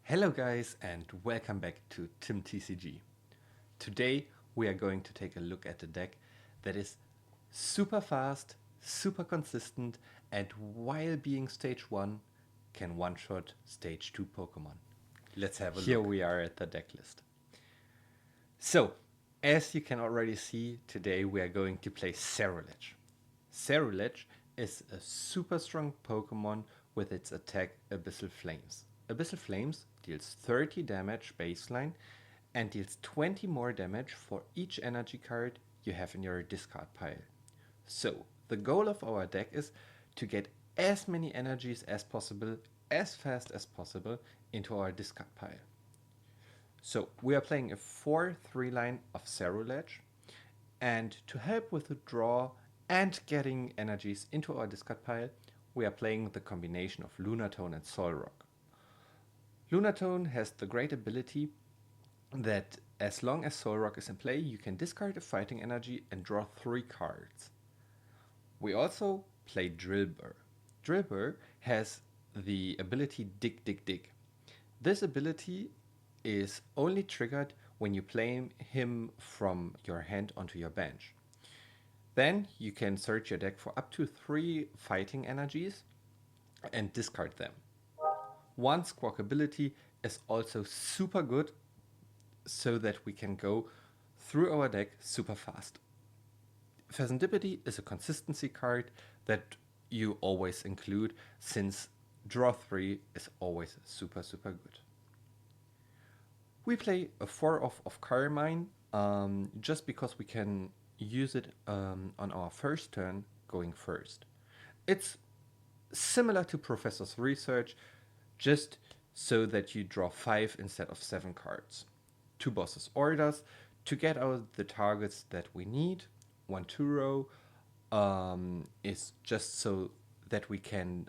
Hello guys and welcome back to Tim TCG. Today we are going to take a look at a deck that is super fast, super consistent, and while being stage 1 can one-shot stage 2 Pokemon. Let's have a look. Here we are at the deck list. So, as you can already see, today we are going to play Ceruledge. Ceruledge is a super strong Pokemon with its attack Abyssal Flames. Abyssal Flames deals 30 damage baseline and deals 20 more damage for each energy card you have in your discard pile. So, the goal of our deck is to get as many energies as possible, as fast as possible, into our discard pile. So, we are playing a 4-3 line of Ceruledge, and to help with the draw and getting energies into our discard pile, we are playing the combination of Lunatone and Solrock. Lunatone has the great ability that as long as Solrock is in play, you can discard a fighting energy and draw 3 cards. We also play Drilbur. Drilbur has the ability Dig Dig Dig. This ability is only triggered when you play him from your hand onto your bench. Then you can search your deck for up to 3 fighting energies and discard them. One Squawkabilly is also super good so that we can go through our deck super fast. Fezandipiti is a consistency card that you always include since draw 3 is always super good. We play a 4-off of Carmine just because we can use it on our first turn going first. It's similar to Professor's Research, just so that you draw 5 instead of 7 cards. 2 Boss's Orders to get out the targets that we need. 1 Turo is just so that we can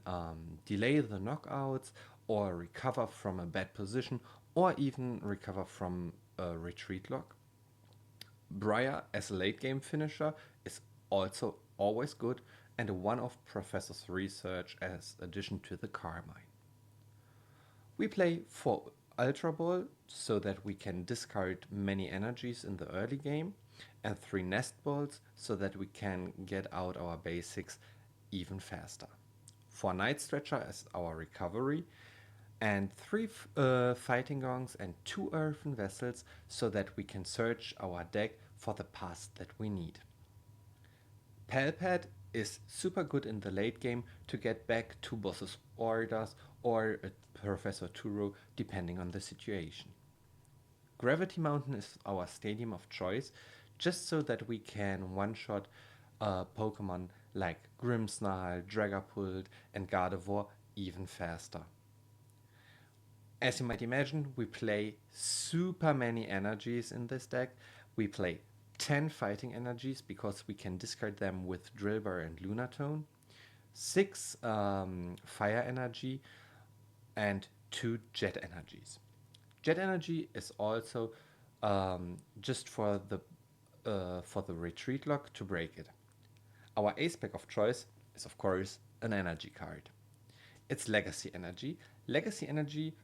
delay the knockouts or recover from a bad position or even recover from a retreat lock. Briar as a late game finisher is also always good, and a 1-off Professor's Research as addition to the Carmine. We play 4 Ultra Ball so that we can discard many energies in the early game, and 3 Nest Balls so that we can get out our basics even faster. 4 Night Stretcher as our recovery, and 3 Fighting Gongs and 2 Earthen Vessels so that we can search our deck for the pass that we need. Pal Pad is super good in the late game to get back 2 Boss's Orders or a Professor Turo depending on the situation. Gravity Mountain is our stadium of choice just so that we can one-shot Pokemon like Grimmsnarl, Dragapult and Gardevoir even faster. As you might imagine, we play super many energies in this deck. We play 10 fighting energies because we can discard them with Drilbur and Lunatone, 6 fire energy, and 2 jet energies. Jet energy is also just for the retreat lock to break it. Our ace pack of choice is of course an energy card. It's Legacy Energy. Legacy Energy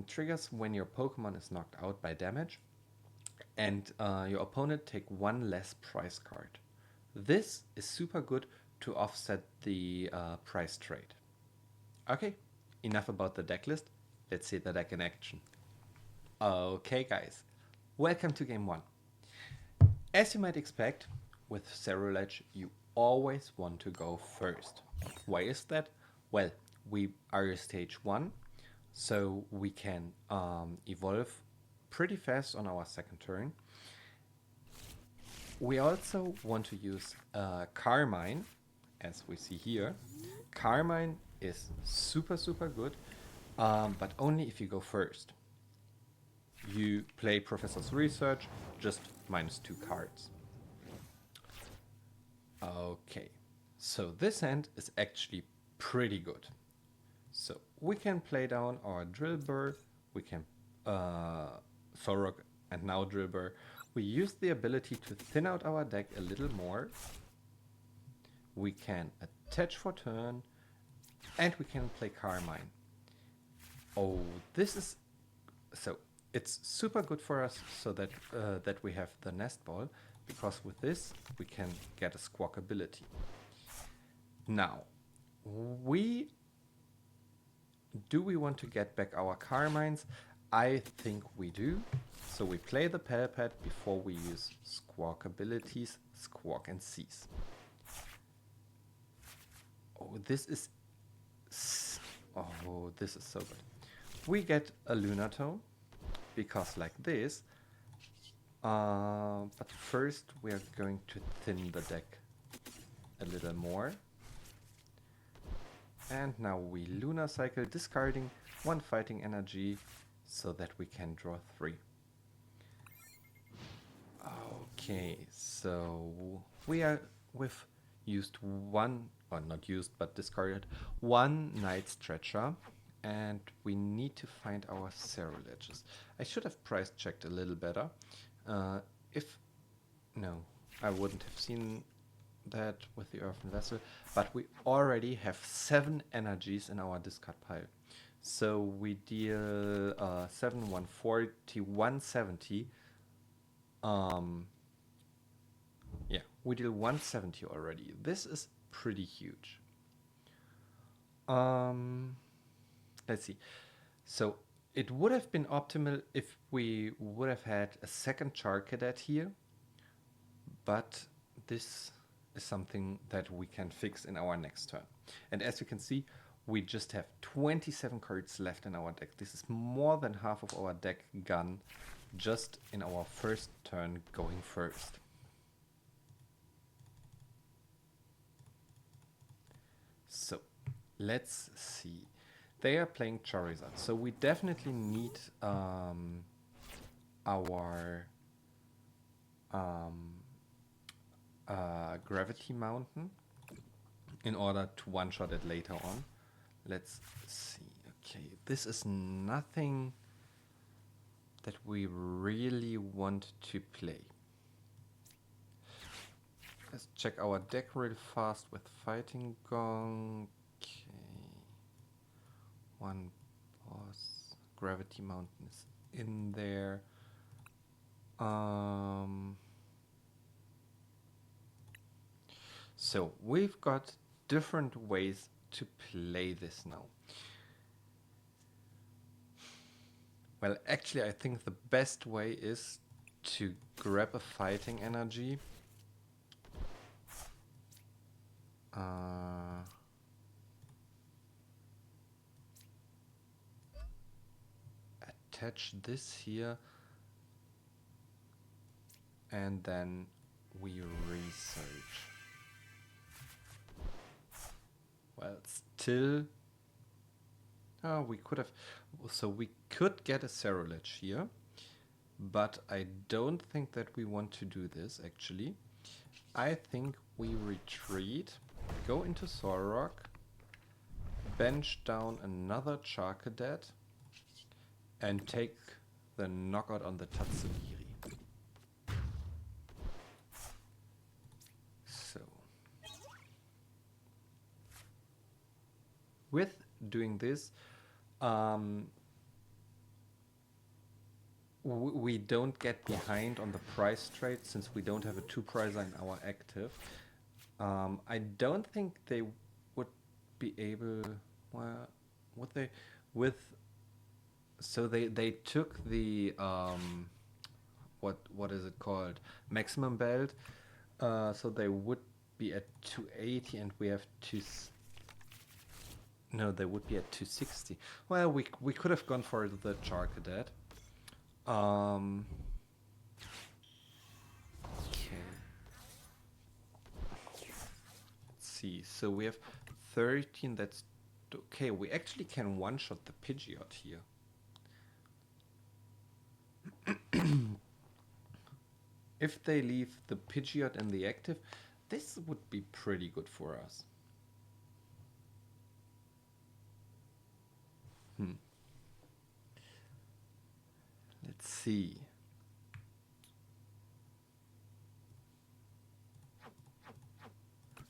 triggers when your Pokemon is knocked out by damage and your opponent take 1 less price card. This is super good to offset the price trade. Okay, enough about the deck list. Let's see the deck in action. Okay guys, welcome to game 1. As you might expect, with Ceruledge you always want to go first. Why is that? Well, we are stage 1, so we can evolve pretty fast on our second turn. We also want to use Carmine, as we see here. Carmine is super good, but only if you go first. You play Professor's Research, just -2 cards. Okay, so this hand is actually pretty good. So we can play down our Drilbur, we can Solrock and now Drilbur. We use the ability to thin out our deck a little more. We can attach for turn, and we can play Carmine. Oh, this is So it's super good for us so that that we have the Nest Ball, because with this we can get a Squawkabilly. Now, we want to get back our Carmines? I think we do. So we play the Pal Pad before we use Squawkabilities, Squawk and Seize. Oh, this is so good. We get a Lunatone, because like this. But first we are going to thin the deck a little more. And now we Lunar Cycle, discarding 1 fighting energy so that we can draw 3. Okay, so we've used one, or not used, but discarded 1 Night Stretcher, and we need to find our Ceruledges. I should have price checked a little better. No, I wouldn't have seen that with the Earthen Vessel, but we already have 7 energies in our discard pile. So we deal 7, 140, 170. Yeah, we deal 170 already. This is pretty huge. Let's see. So it would have been optimal if we would have had a second Charcadet here, but this is something that we can fix in our next turn. And as you can see, we just have 27 cards left in our deck. This is more than half of our deck gone just in our first turn going first. So let's see. They are playing Charizard, so we definitely need our Gravity Mountain in order to one-shot it later on. Let's see. Okay, this is nothing that we really want to play. Let's check our deck real fast with Fighting Gong. Okay. 1 boss. Gravity Mountain is in there. So we've got different ways to play this now. Well, actually, I think the best way is to grab a fighting energy. Attach this here, and then we research. Well, still, we could have, so we could get a Ceruledge here, but I don't think that we want to do this actually. I think we retreat, go into Solrock, bench down another Charcadet, and take the knockout on the Tatsugiri. So, with doing this, we don't get behind on the price trade since we don't have a 2-pricer in our active. I don't think they would be able, well, would they, with, so they took the, what is it called, maximum belt, so they would be at 280 and we have no, they would be at 260. Well, we could have gone for the Charcadet. Okay. Let's see. So we have 13. That's okay. We actually can one-shot the Pidgeot here. If they leave the Pidgeot in the active, this would be pretty good for us. Let's see.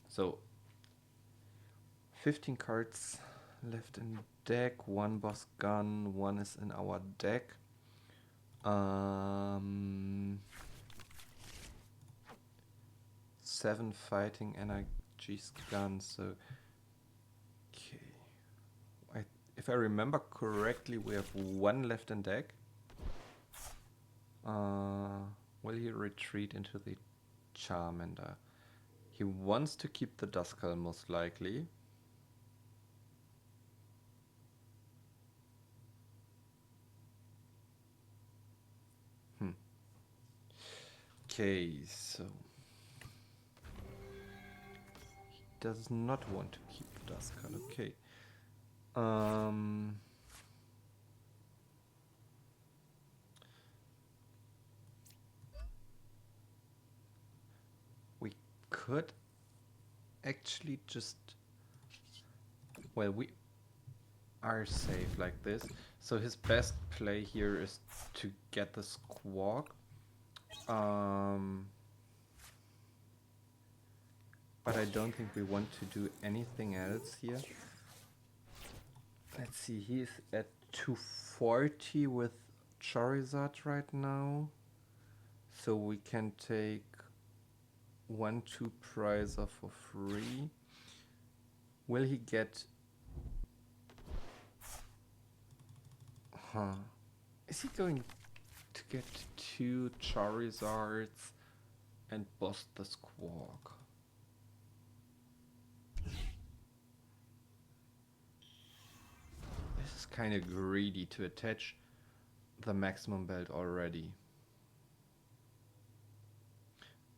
So 15 cards left in deck, 1 boss gone, 1 is in our deck. Seven fighting energy guns, so okay. If I remember correctly, we have one left in deck. Will he retreat into the Charmander? He wants to keep the Duskull most likely. Okay, so he does not want to keep the Duskull. Okay. We could actually just, well, we are safe like this. So his best play here is to get the Squawk. But I don't think we want to do anything else here. Let's see, he's at 240 with Charizard right now. So we can take 1-2 Prizer for free. Will he get... Is he going to get 2 Charizards and boss the Squawk? This is kind of greedy to attach the maximum belt already.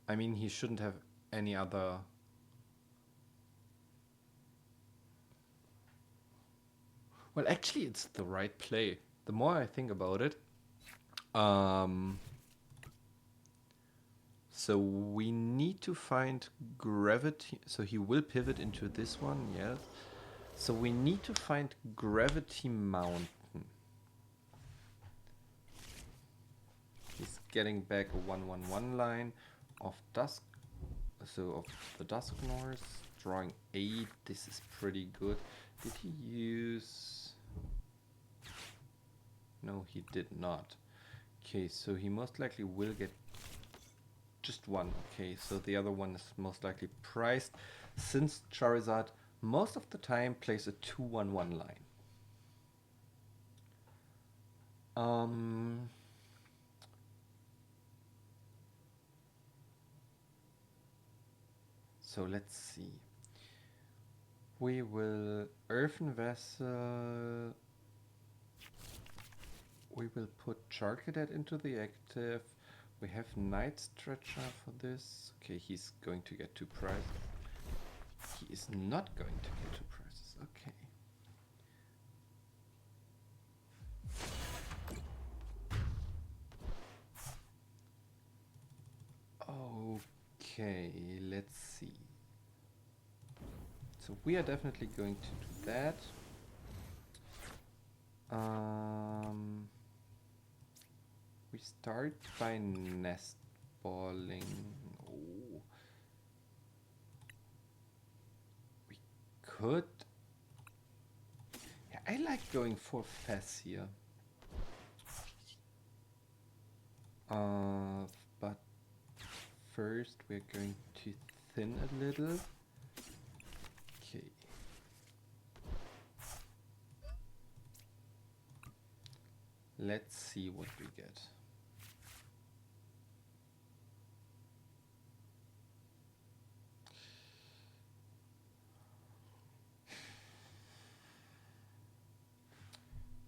I mean, he shouldn't have any other... Well, actually, it's the right play. The more I think about it. So we need to find Gravity. So he will pivot into this one, yes. So we need to find Gravity Mountain. He's getting back a 1-1-1 line of Dusk. So of the Dusknors, drawing 8. This is pretty good. Did he use... No, he did not. Okay, so he most likely will get just one. Okay, so the other one is most likely priced, since Charizard most of the time plays a 2-1-1 line. So let's see. We will Earthen Vessel. We will put Charcadet into the active. We have Night Stretcher for this. Okay, he's going to get 2 prizes. He is not going to get 2 prizes. Okay. Okay, let's see. So we are definitely going to do that. We start by nest balling. Oh. We could... Yeah, I like going for Fez here. But first we're going to thin a little. Okay. Let's see what we get.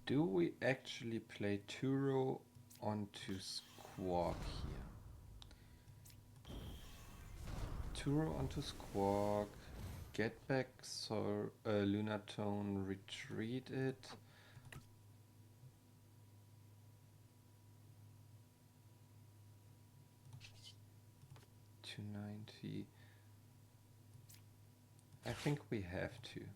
Do we actually play Turo onto Squawk here? Turo onto Squawk, get back Lunatone, retreat it. $290. I think we have to.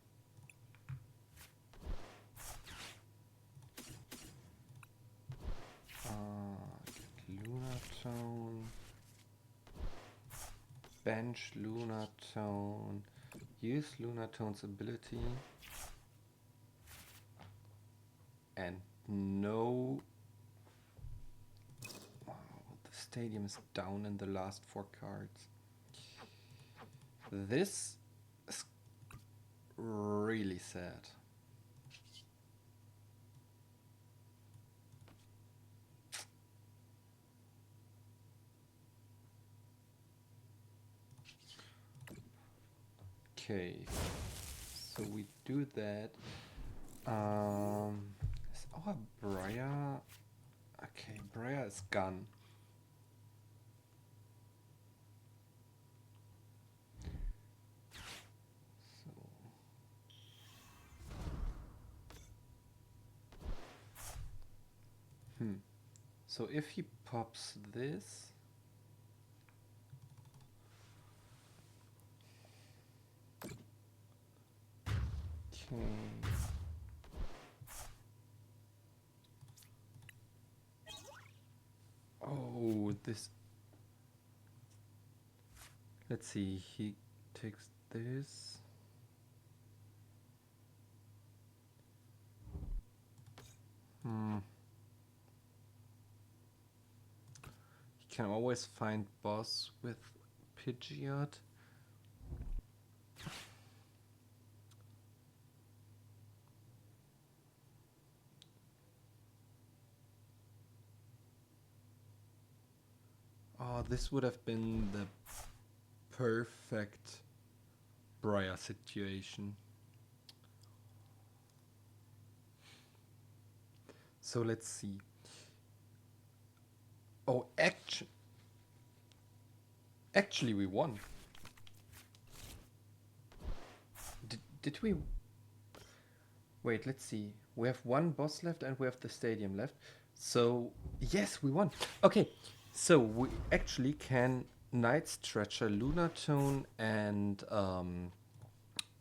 Get Lunatone. Bench Lunatone. Use Lunatone's ability. And no Stadium is down in the last 4 cards. This is really sad. Okay, so we do that. Is our Briar? Okay, Briar is gone. So if he pops this, okay. Oh, this. Let's see. He takes this. He can always find boss with Pidgeot. Oh, this would have been the perfect Briar situation. So let's see. Oh, actually we won. Did we? Wait, let's see. We have one boss left and we have the stadium left. So, yes, we won. Okay, so we actually can Night Stretcher, Lunatone, and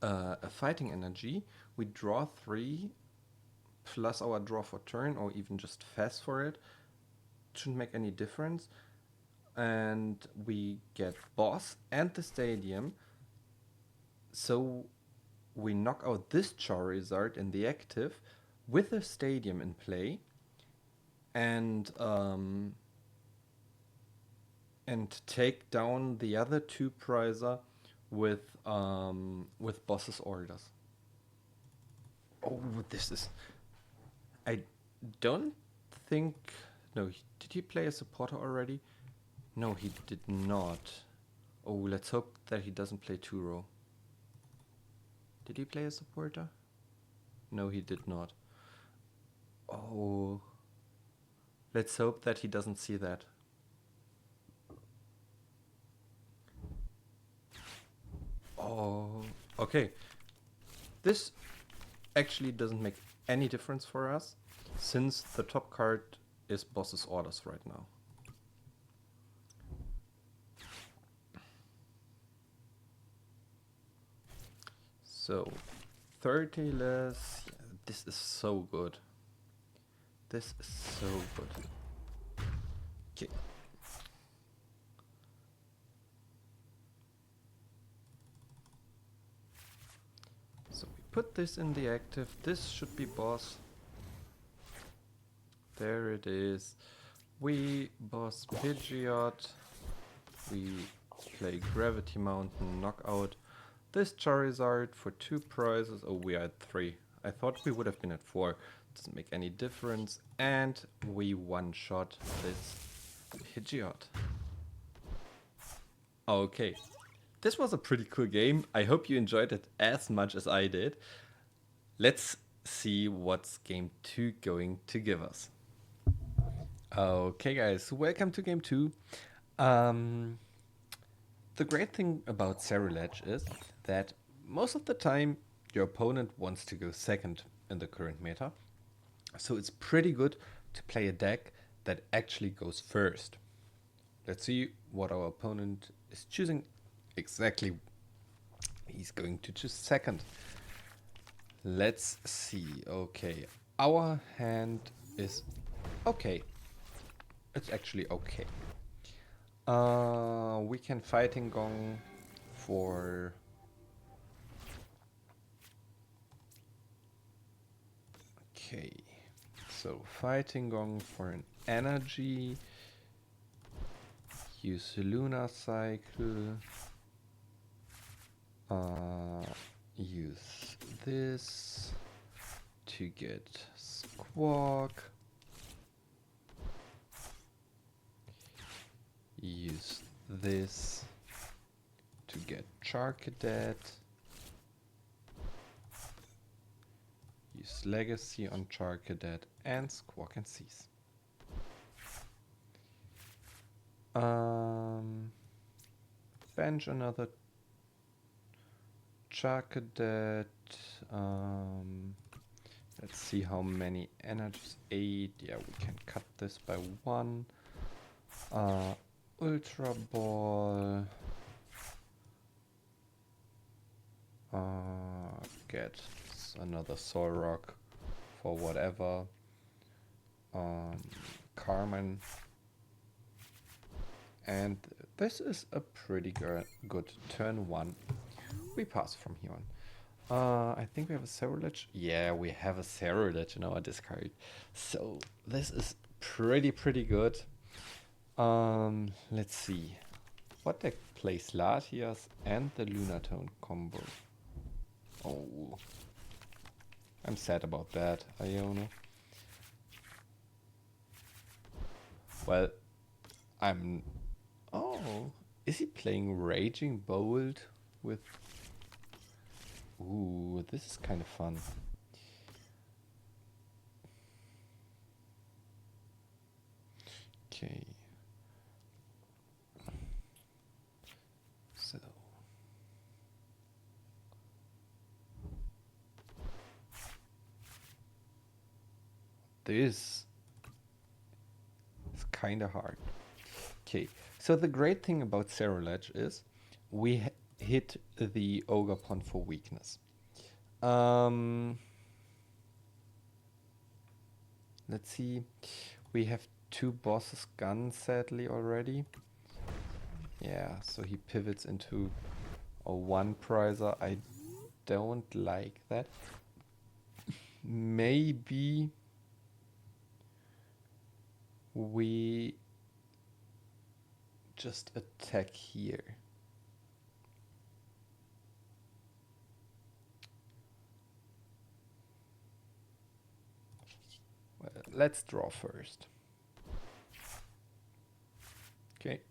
a Fighting Energy. We draw 3 plus our draw for turn, or even just fast for it. Shouldn't make any difference. And we get boss and the stadium. So we knock out this Charizard in the active with the stadium in play, and take down the other 2 prizer with boss's orders. Oh, this is. I don't think. No, did he play a supporter already? No, he did not. Oh, let's hope that he doesn't play Turo. Did he play a supporter? No, he did not. Oh. Let's hope that he doesn't see that. Oh, okay. This actually doesn't make any difference for us, since the top card is boss's orders right now. So 30 less. Yeah, this is so good. This is so good. Okay. So we put this in the active. This should be boss. There it is. We boss Pidgeot. We play Gravity Mountain Knockout. This Charizard for 2 prizes. Oh, we are at 3. I thought we would have been at 4. Doesn't make any difference. And we one-shot this Pidgeot. Okay. This was a pretty cool game. I hope you enjoyed it as much as I did. Let's see what's game 2 going to give us. Okay guys, welcome to game 2. The great thing about Ceruledge is that most of the time your opponent wants to go second in the current meta. So it's pretty good to play a deck that actually goes first. Let's see what our opponent is choosing. Exactly, he's going to choose second. Let's see. Okay, our hand is okay. It's actually okay. We can Fighting Gong for okay. So Fighting Gong for an energy. use Lunar Cycle. Use this to get Squawk. Use this to get Charcadet. Use Legacy on Charcadet and Squawk and Seize. Bench another Charcadet. Let's see how many energies. 8. Yeah, we can cut this by 1. Ultra Ball. Get another Solrock for whatever. Carmine. And this is a pretty good turn 1. We pass from here on. I think we have a Ceruledge. Yeah, we have a Ceruledge in our discard. So this is pretty good. Let's see. What deck plays Latias and the Lunatone combo? Oh, I'm sad about that, Iona. Well, I'm... Oh, is he playing Raging Bolt with... Ooh, this is kind of fun. Okay. So... This is kind of hard. Okay, so the great thing about Ceruledge is we hit the Ogre Pond for weakness. Let's see, we have 2 bosses gone sadly already. Yeah, so he pivots into a 1 prizer. I don't like that. Maybe we just attack here. Well, let's draw first. Okay.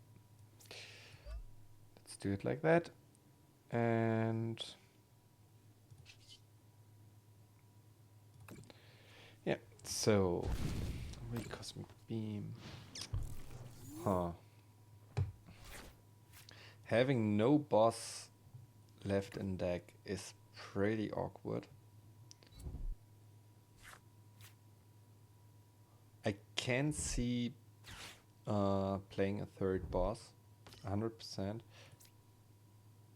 Let's do it like that. And yeah, so Cosmic Beam. Huh. Having no boss left in deck is pretty awkward. I can see playing a 3rd boss, 100%.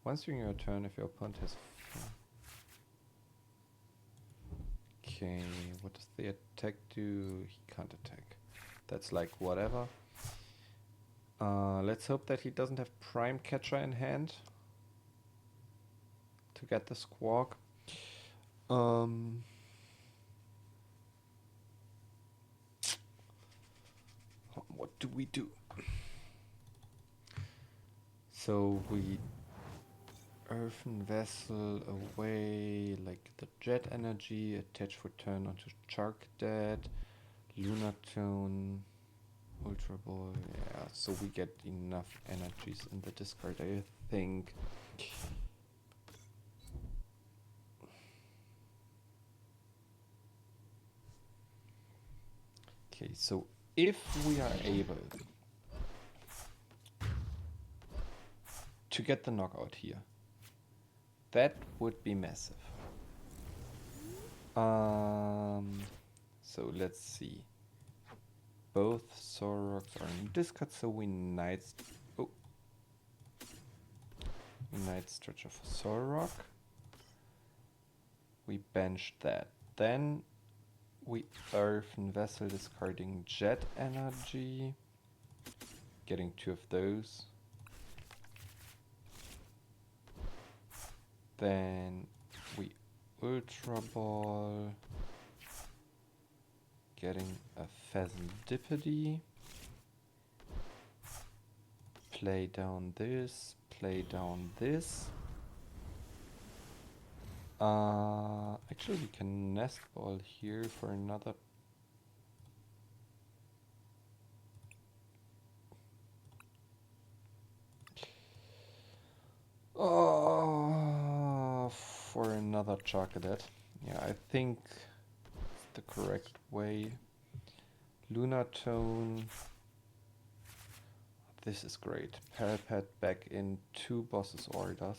Once during your turn, if your opponent has... Okay, what does the attack do? He can't attack. That's like whatever. Let's hope that he doesn't have Prime Catcher in hand to get the Squawk. What do we do? So we Earthen Vessel away, like the Jet Energy, attach for turn onto Charcadet, Lunatone, Ultra Ball, yeah, so we get enough energies in the discard, I think. Okay, so if we are able to get the knockout here, that would be massive. So let's see. Both Solrocks are in discard, so we Night Stretcher for Solrock. We bench that. Then we Earthen Vessel, discarding Jet Energy, getting 2 of those. Then we Ultra Ball, getting a Fezandipiti, play down this, play down this. Actually we can Nest Ball here for another. For another Charcadet. Yeah, I think it's the correct way. Lunatone. This is great. Pal Pad back in 2 bosses orders.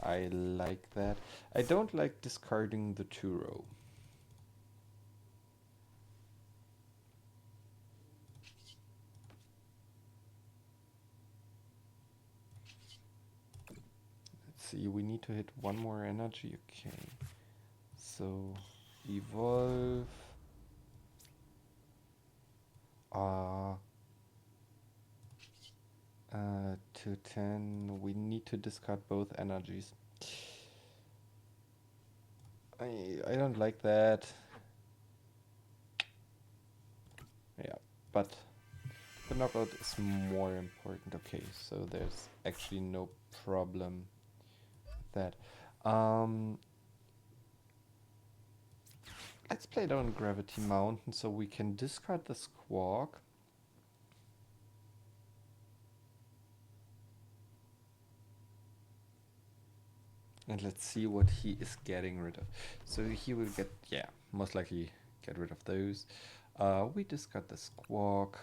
I like that. I don't like discarding the Turo. Let's see, we need to hit 1 more energy. Okay. So, evolve. To 10. We need to discard both energies. I don't like that. Yeah, but the knockout is more important. Okay, so there's actually no problem with that. Let's play down Gravity Mountain so we can discard the Squawk. And let's see what he is getting rid of. So he will get, yeah, most likely get rid of those. We discard the Squawk.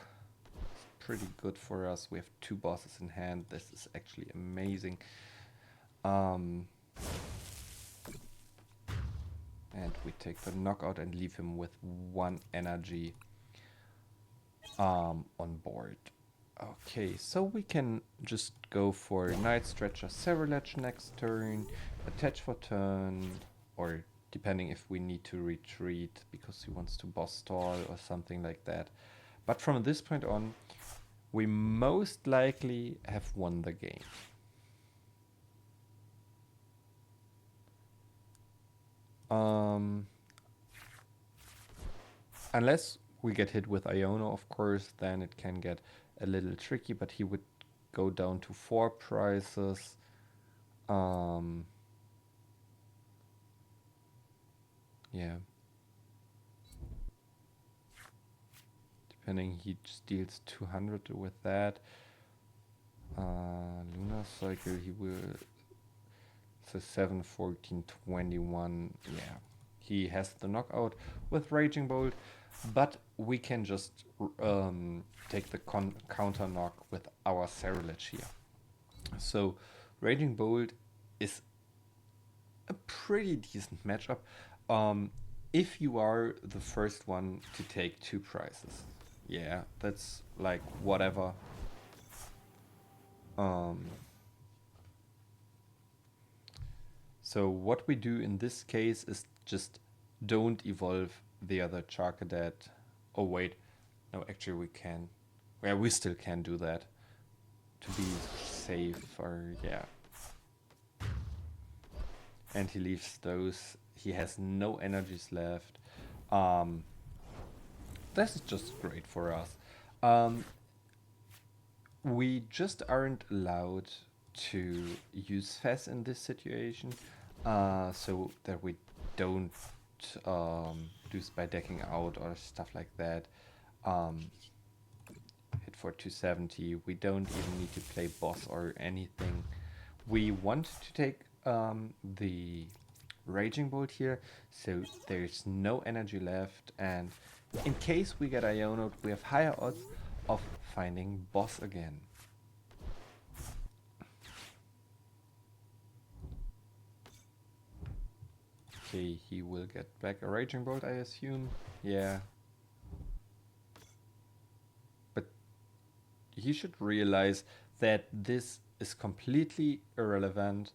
It's pretty good for us. We have 2 bosses in hand. This is actually amazing. And we take the knockout and leave him with 1 energy on board. Okay, so we can just go for Night Stretcher Ceruledge next turn, attach for turn, or depending if we need to retreat because he wants to boss stall or something like that. But from this point on, we most likely have won the game. Unless we get hit with Iono, of course, then it can get a little tricky, but he would go down to 4 prices. Yeah. Depending, he just deals 200 with that. Lunar Cycle, he will... So 7, 14, 21, yeah. He has the knockout with Raging Bolt, but we can just take the counter knock with our Ceruledge here. So Raging Bolt is a pretty decent matchup if you are the first one to take 2 prizes. Yeah, that's like whatever. So what we do in this case is just don't evolve the other Charcadet. Oh wait, no, actually we can. Yeah, we still can do that to be safe, or yeah. And he leaves those. He has no energies left. This is just great for us. We just aren't allowed to use Fez in this situation, so that we don't lose by decking out or stuff like that. Hit for 270. We don't even need to play boss or anything. We want to take the Raging Bolt here, so there's no energy left, and in case we get Ionoed, we have higher odds of finding boss again. Okay, he will get back a Raging Bolt, I assume. Yeah. But he should realize that this is completely irrelevant.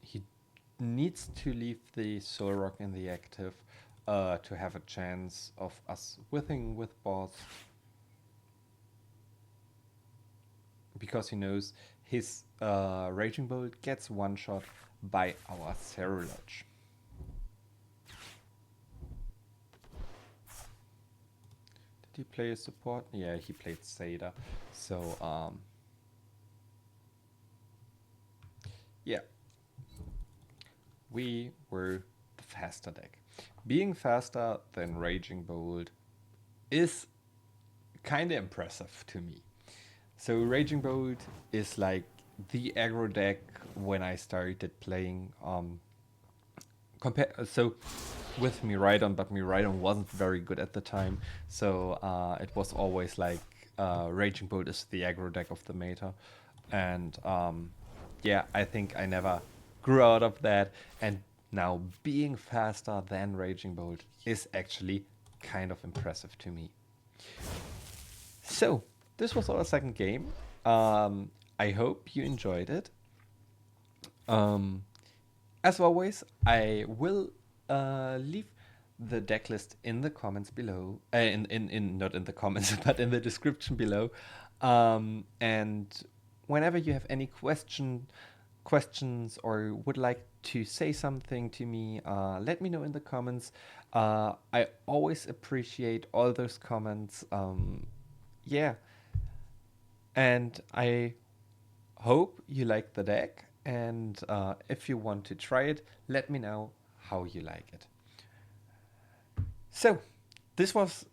He needs to leave the Solrock in the active to have a chance of us winning with boss. Because he knows his Raging Bolt gets one shot by our Ceruledge. Did he play a support? Yeah, he played Seda. So, yeah. We were the faster deck. Being faster than Raging Bolt is kind of impressive to me. So Raging Bolt is like the aggro deck when I started playing. So with Miraidon, but Miraidon wasn't very good at the time. So it was always like Raging Bolt is the aggro deck of the meta, and yeah, I think I never grew out of that. And now being faster than Raging Bolt is actually kind of impressive to me. So, this was our second game. I hope you enjoyed it. As always, I will leave the deck list in the comments below. Not in the comments, but in the description below. And whenever you have any questions or would like to say something to me, let me know in the comments. I always appreciate all those comments. Yeah. And I hope you like the deck. And if you want to try it, let me know how you like it. So, this was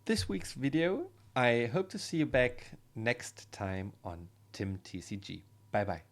this week's video. I hope to see you back next time on Tim TCG. Bye bye.